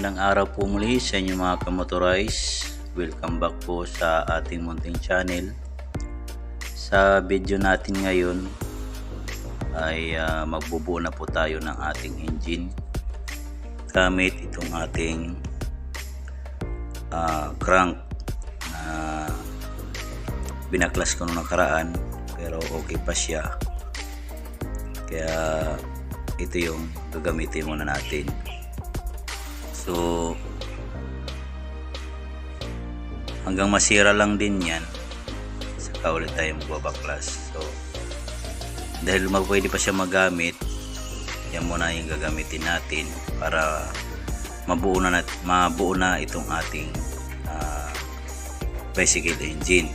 Magandang araw po muli sa inyo mga kamotorize. Welcome back po sa ating munting channel. Sa video natin ngayon ay magbubuo na po tayo ng ating engine gamit itong ating crank na binaklas ko nung nakaraan, pero okay pa siya, kaya ito yung gagamitin muna natin. So hanggang masira lang din yan, saka ulit tayo magbabaklas. So dahil pwede pa siya magamit, yan muna yung gagamitin natin para mabuo na itong ating bicycle engine.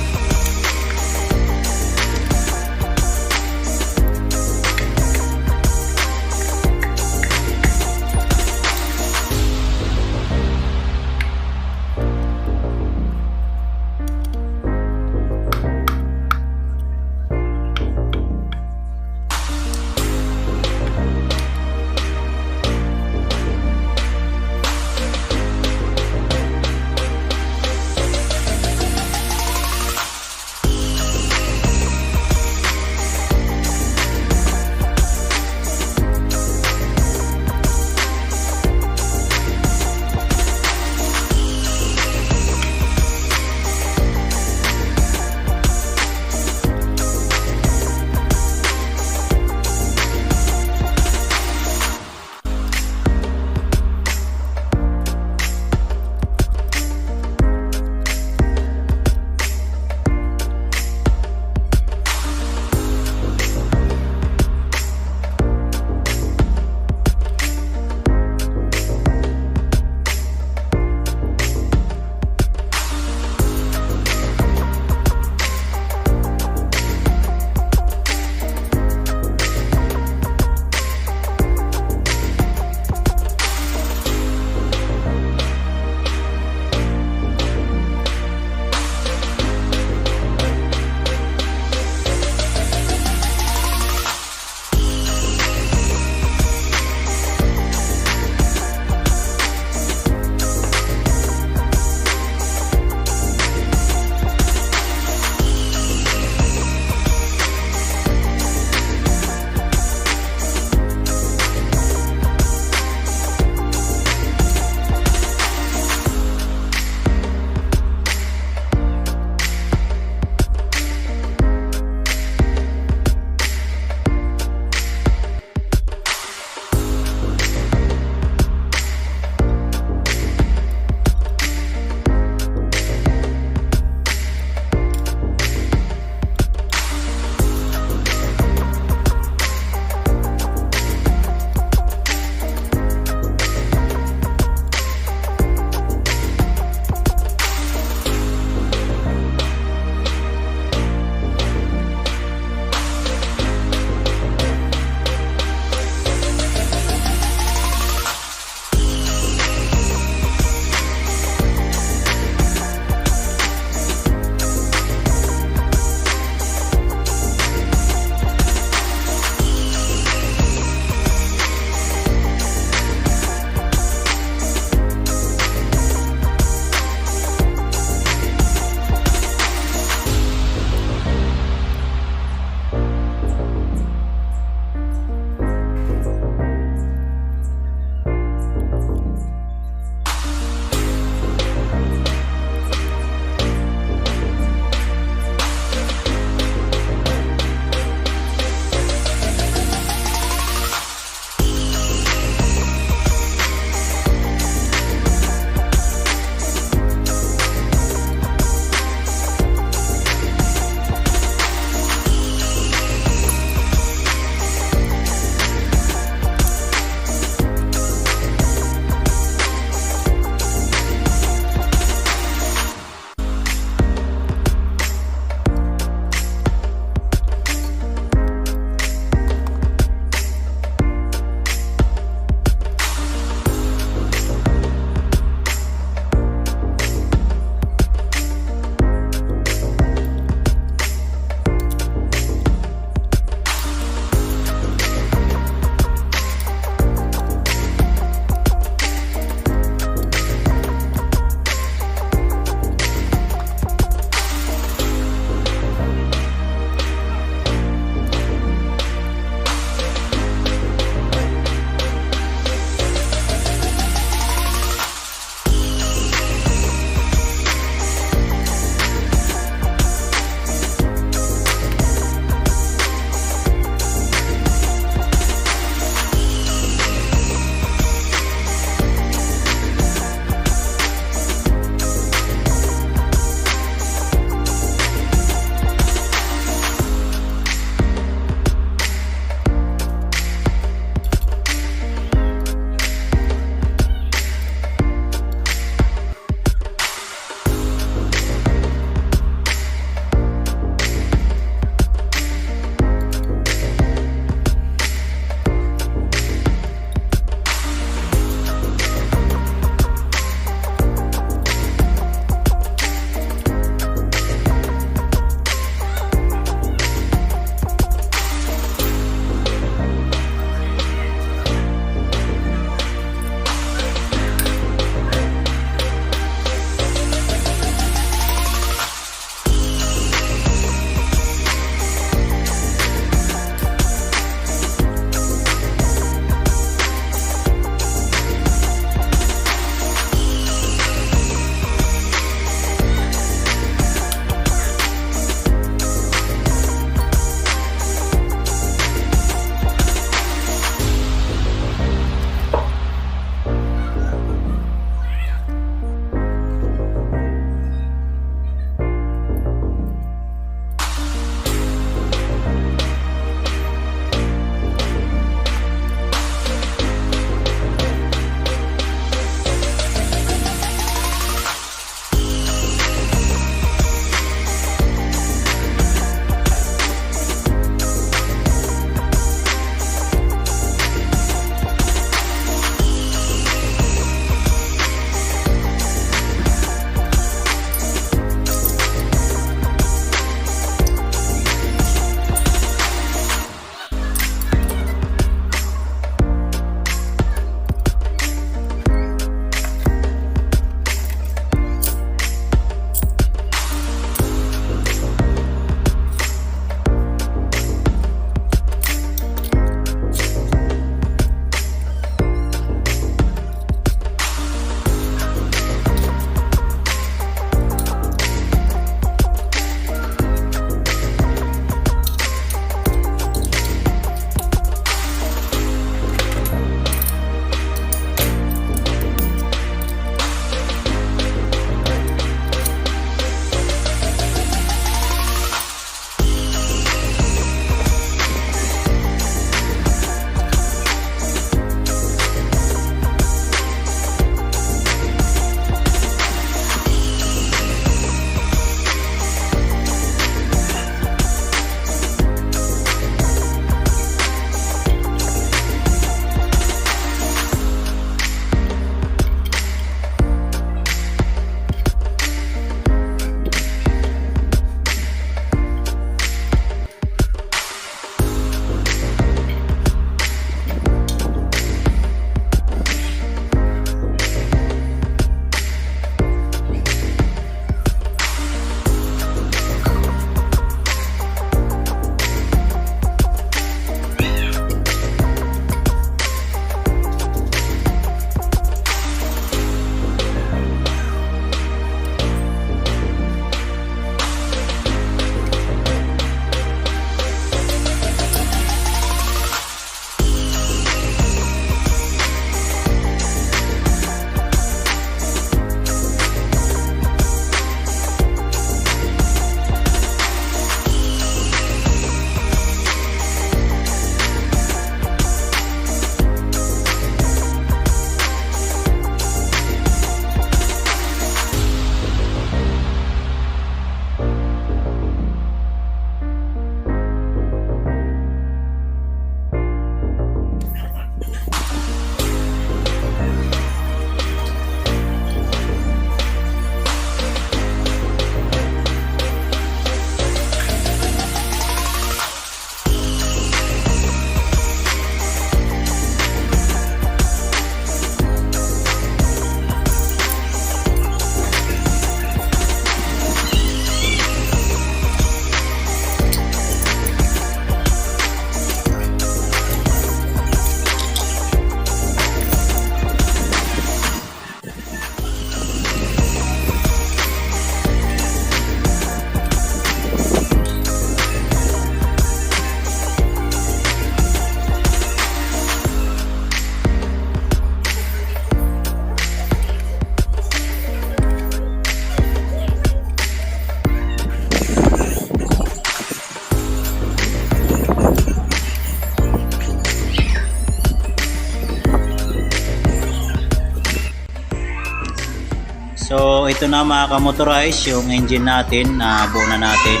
So ito na mga kamotorize, yung engine natin na buo na natin.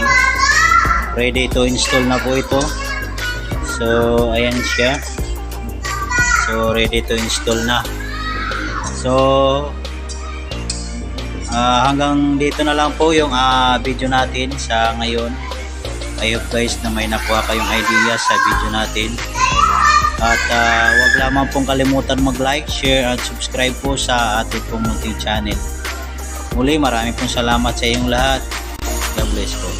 Ready to install na po ito. So ayan siya. So ready to install na. So hanggang dito na lang po yung video natin sa ngayon. I hope guys na may nakuha kayong idea sa video natin. At wag lamang pong kalimutan mag-like, share at subscribe po sa ating munting channel. Muli, maraming pong salamat sa inyong lahat. God bless po.